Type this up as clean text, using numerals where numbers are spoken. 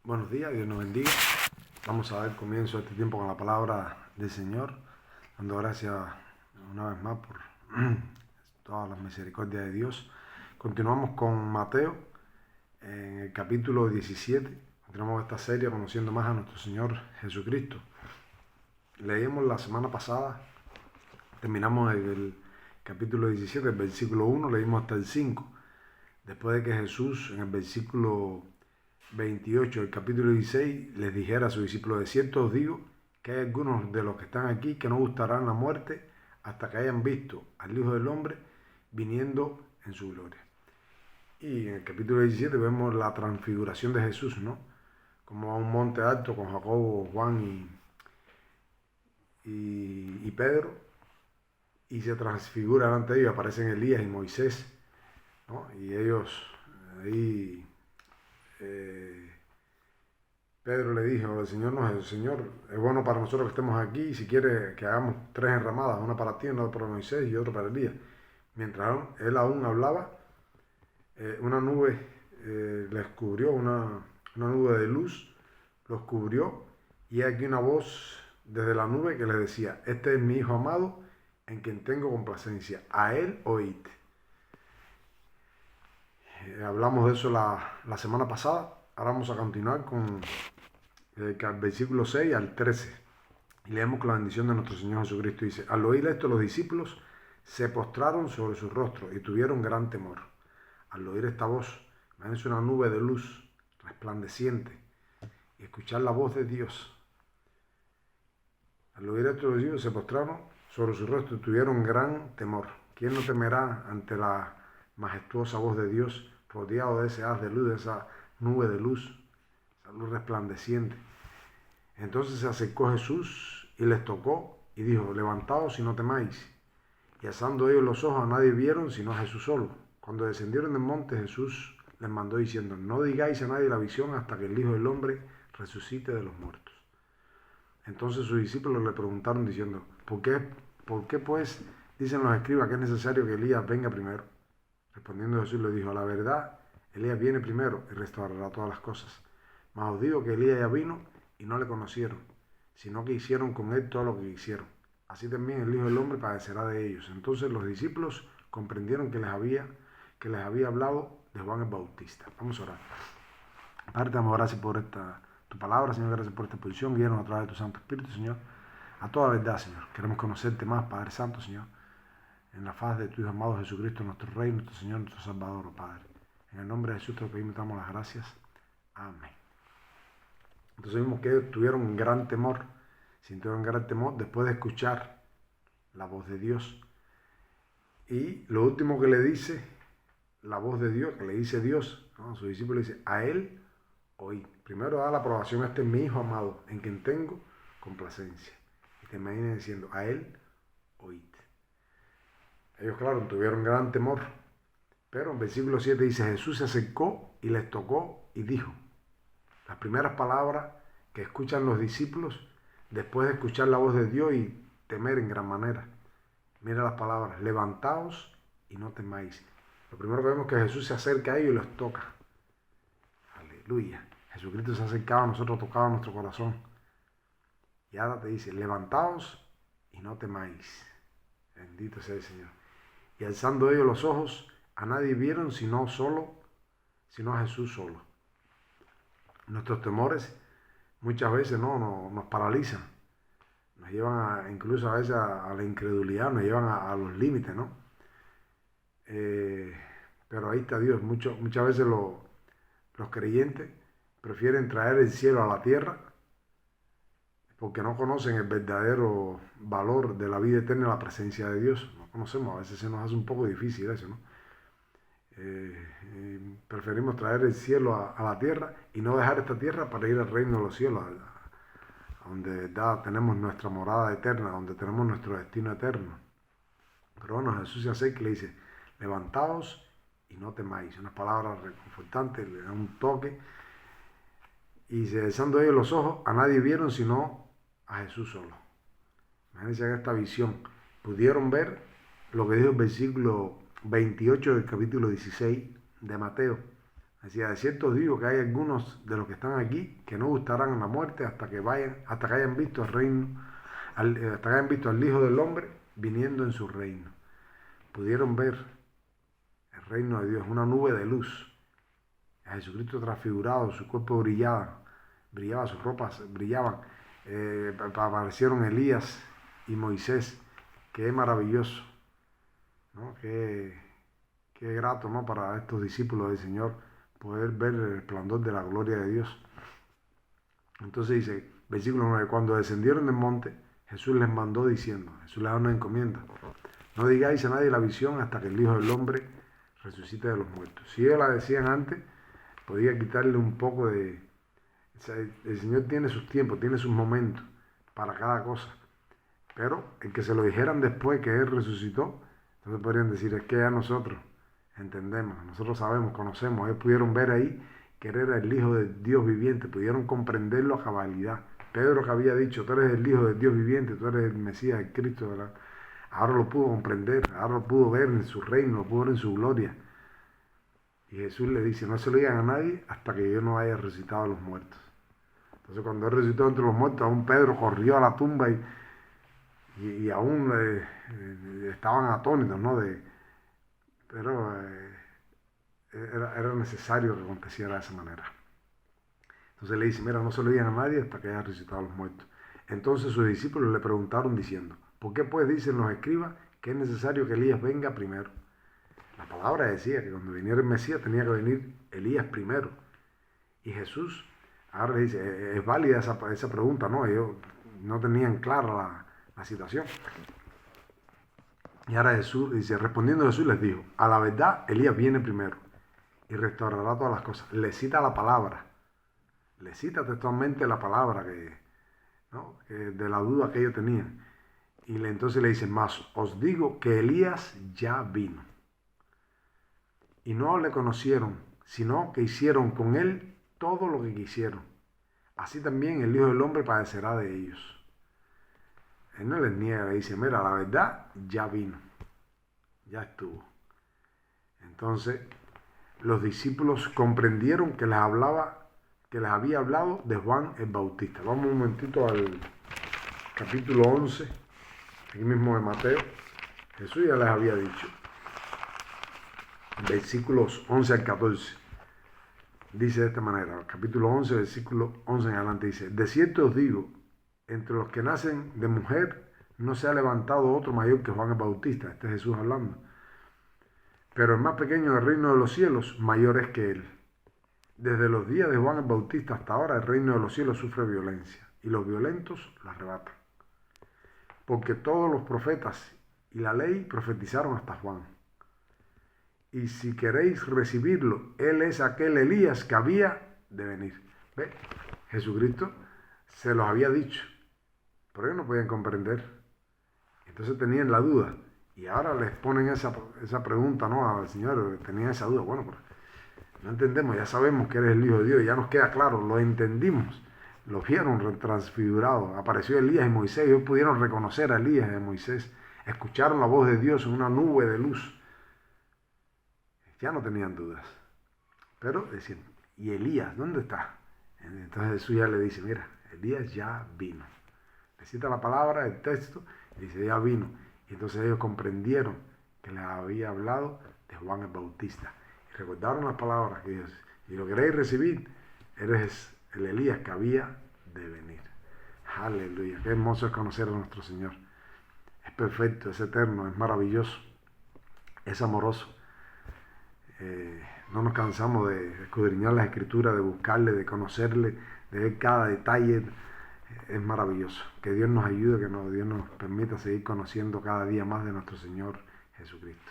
Buenos días, Dios nos bendiga. Vamos a dar comienzo a este tiempo con la palabra del Señor, dando gracias una vez más por todas las misericordias de Dios. Continuamos con Mateo en el capítulo 17. Continuamos esta serie conociendo más a nuestro Señor Jesucristo. Leímos la semana pasada, terminamos en el capítulo 17, el versículo 1, leímos hasta el 5. Después de que Jesús en el versículo 28 del capítulo 16 les dijera a sus discípulos: de cierto os digo que hay algunos de los que están aquí que no gustarán la muerte hasta que hayan visto al Hijo del Hombre viniendo en su gloria. Y en el capítulo 17 vemos la transfiguración de Jesús, ¿no? Como a un monte alto con Jacobo, Juan y Pedro, y se transfigura delante de ellos, aparecen Elías y Moisés, ¿no? Y ellos ahí... Pedro le dijo al Señor: no, el Señor, es bueno para nosotros que estemos aquí, si quiere que hagamos 3 enramadas, una para ti, una para Moisés y otra para Elías. Mientras él aún hablaba, una nube les cubrió, una nube de luz los cubrió, y aquí una voz desde la nube que les decía: este es mi Hijo amado, en quien tengo complacencia, a él oíd. Hablamos de eso la semana pasada. Ahora vamos a continuar con el versículo 6 al 13. Y leemos con la bendición de nuestro Señor Jesucristo. Dice: al oír esto, los discípulos se postraron sobre sus rostros y tuvieron gran temor. Al oír esta voz, imagínense una nube de luz resplandeciente y escuchar la voz de Dios. Al oír esto, los discípulos se postraron sobre sus rostros y tuvieron gran temor. ¿Quién no temerá ante la majestuosa voz de Dios, rodeado de ese haz de luz, de esa nube de luz, esa luz resplandeciente? Entonces se acercó Jesús y les tocó y dijo: levantaos y no temáis. Y alzando ellos los ojos, a nadie vieron sino a Jesús solo. Cuando descendieron del monte, Jesús les mandó diciendo: no digáis a nadie la visión hasta que el Hijo del Hombre resucite de los muertos. Entonces sus discípulos le preguntaron diciendo: ¿Por qué pues dicen los escribas que es necesario que Elías venga primero? Respondiendo Jesús les dijo: a la verdad, Elías viene primero y restaurará todas las cosas. Mas os digo que Elías ya vino y no le conocieron, sino que hicieron con él todo lo que hicieron. Así también el Hijo del Hombre padecerá de ellos. Entonces los discípulos comprendieron que les había hablado de Juan el Bautista. Vamos a orar. Padre, te damos gracias por tu palabra, Señor. Gracias por esta exposición. Guíanos a través de tu Santo Espíritu, Señor, a toda verdad, Señor. Queremos conocerte más, Padre Santo, Señor, en la faz de tu Hijo amado Jesucristo, nuestro Rey, nuestro Señor, nuestro Salvador, oh Padre. En el nombre de Jesús te lo pedimos y te damos las gracias. Amén. Entonces vimos que ellos tuvieron gran temor, sintieron gran temor después de escuchar la voz de Dios. Y lo último que le dice la voz de Dios, que le dice Dios, ¿no? A sus discípulos le dice: a él oí. Primero da la aprobación: este es mi Hijo amado, en quien tengo complacencia. Y te imaginas diciendo: a él oíd. Ellos, claro, tuvieron gran temor. Pero en versículo 7 dice: Jesús se acercó y les tocó y dijo. Las primeras palabras que escuchan los discípulos después de escuchar la voz de Dios y temer en gran manera. Mira las palabras: levantaos y no temáis. Lo primero que vemos es que Jesús se acerca a ellos y los toca. Aleluya. Jesucristo se acercaba a nosotros, tocaba nuestro corazón. Y ahora te dice: levantaos y no temáis. Bendito sea el Señor. Y alzando ellos los ojos, a nadie vieron sino a Jesús solo. Nuestros temores muchas veces nos paralizan, nos llevan incluso a veces a la incredulidad, nos llevan a los límites, ¿no? Pero ahí está Dios. Muchas veces los creyentes prefieren traer el cielo a la tierra porque no conocen el verdadero valor de la vida eterna y la presencia de Dios. No conocemos, a veces se nos hace un poco difícil eso, ¿no? Preferimos traer el cielo a la tierra y no dejar esta tierra para ir al reino de los cielos, a donde tenemos nuestra morada eterna, donde tenemos nuestro destino eterno. Pero bueno, Jesús se acerca y le dice: levantaos y no temáis. Unas palabras reconfortantes, le da un toque. Y alzando ellos los ojos, a nadie vieron sino a Jesús solo. Imagínense en esta visión. Pudieron ver lo que dijo el versículo 28 del capítulo 16 de Mateo. Decía, de cierto os digo que hay algunos de los que están aquí que no gustarán la muerte hasta que hayan visto el reino, hasta que hayan visto al Hijo del Hombre viniendo en su reino. Pudieron ver el reino de Dios, una nube de luz. A Jesucristo transfigurado, su cuerpo brillaba, sus ropas brillaban. Aparecieron Elías y Moisés. Qué maravilloso, ¿no? Qué grato, ¿no? Para estos discípulos del Señor poder ver el esplendor de la gloria de Dios. Entonces dice, versículo 9, cuando descendieron del monte, Jesús les mandó diciendo, Jesús les da una encomienda, no digáis a nadie la visión hasta que el Hijo del Hombre resucite de los muertos. Si ellos la decían antes, podía quitarle un poco de... O sea, el Señor tiene sus tiempos, tiene sus momentos para cada cosa. Pero el que se lo dijeran después que Él resucitó, entonces podrían decir, es que ya nosotros entendemos, nosotros sabemos, conocemos. Ellos pudieron ver ahí que Él era el Hijo de Dios viviente, pudieron comprenderlo a cabalidad. Pedro, que había dicho, tú eres el Hijo de Dios viviente, tú eres el Mesías, el Cristo, ¿verdad? Ahora lo pudo comprender, ahora lo pudo ver en su reino, lo pudo ver en su gloria. Y Jesús le dice, no se lo digan a nadie hasta que yo no haya resucitado a los muertos. Entonces cuando Él resucitó entre los muertos, aún Pedro corrió a la tumba y aún estaban atónitos, ¿no? Pero era necesario que aconteciera de esa manera. Entonces le dice, mira, no se lo digan a nadie hasta que haya resucitado a los muertos. Entonces sus discípulos le preguntaron diciendo, ¿por qué pues dicen los escribas que es necesario que Elías venga primero? La palabra decía que cuando viniera el Mesías tenía que venir Elías primero. Y Jesús ahora le dice, es válida esa pregunta, ¿no? Ellos no tenían clara la situación. Y ahora Jesús dice, respondiendo Jesús les dijo, a la verdad Elías viene primero y restaurará todas las cosas. Le cita la palabra, le cita textualmente la palabra que de la duda que ellos tenían. Y entonces le dice, más os digo que Elías ya vino. Y no le conocieron, sino que hicieron con él todo lo que quisieron. Así también el Hijo del Hombre padecerá de ellos. Él no les niega, le dice, mira, la verdad ya vino, ya estuvo. Entonces, los discípulos comprendieron que les había hablado de Juan el Bautista. Vamos un momentito al capítulo 11, aquí mismo de Mateo. Jesús ya les había dicho. Versículos 11 al 14. Dice de esta manera, capítulo 11, versículo 11 en adelante, dice, de cierto os digo, entre los que nacen de mujer no se ha levantado otro mayor que Juan el Bautista. Este es Jesús hablando. Pero el más pequeño del reino de los cielos, mayor es que él. Desde los días de Juan el Bautista hasta ahora, el reino de los cielos sufre violencia, y los violentos la arrebatan. Porque todos los profetas y la ley profetizaron hasta Juan. Y si queréis recibirlo, él es aquel Elías que había de venir. ¿Ve? Jesucristo se los había dicho, pero ellos no podían comprender. Entonces tenían la duda. Y ahora les ponen esa pregunta, ¿no? Al Señor, tenían esa duda. Bueno, pero no entendemos, ya sabemos que eres el Hijo de Dios, ya nos queda claro, lo entendimos. Lo vieron transfigurado. Apareció Elías y Moisés, ellos pudieron reconocer a Elías y a Moisés. Escucharon la voz de Dios en una nube de luz. Ya no tenían dudas. Pero decían, ¿y Elías dónde está? Entonces Jesús ya le dice, mira, Elías ya vino. Le cita la palabra, el texto, y dice, ya vino. Y entonces ellos comprendieron que les había hablado de Juan el Bautista. Y recordaron las palabras que Dios, y lo queréis recibir, eres el Elías que había de venir. Aleluya, qué hermoso es conocer a nuestro Señor. Es perfecto, es eterno, es maravilloso, es amoroso. No nos cansamos de escudriñar las Escrituras, de buscarle, de conocerle, de ver cada detalle. Es maravilloso. Que Dios nos ayude, que Dios nos permita seguir conociendo cada día más de nuestro Señor Jesucristo.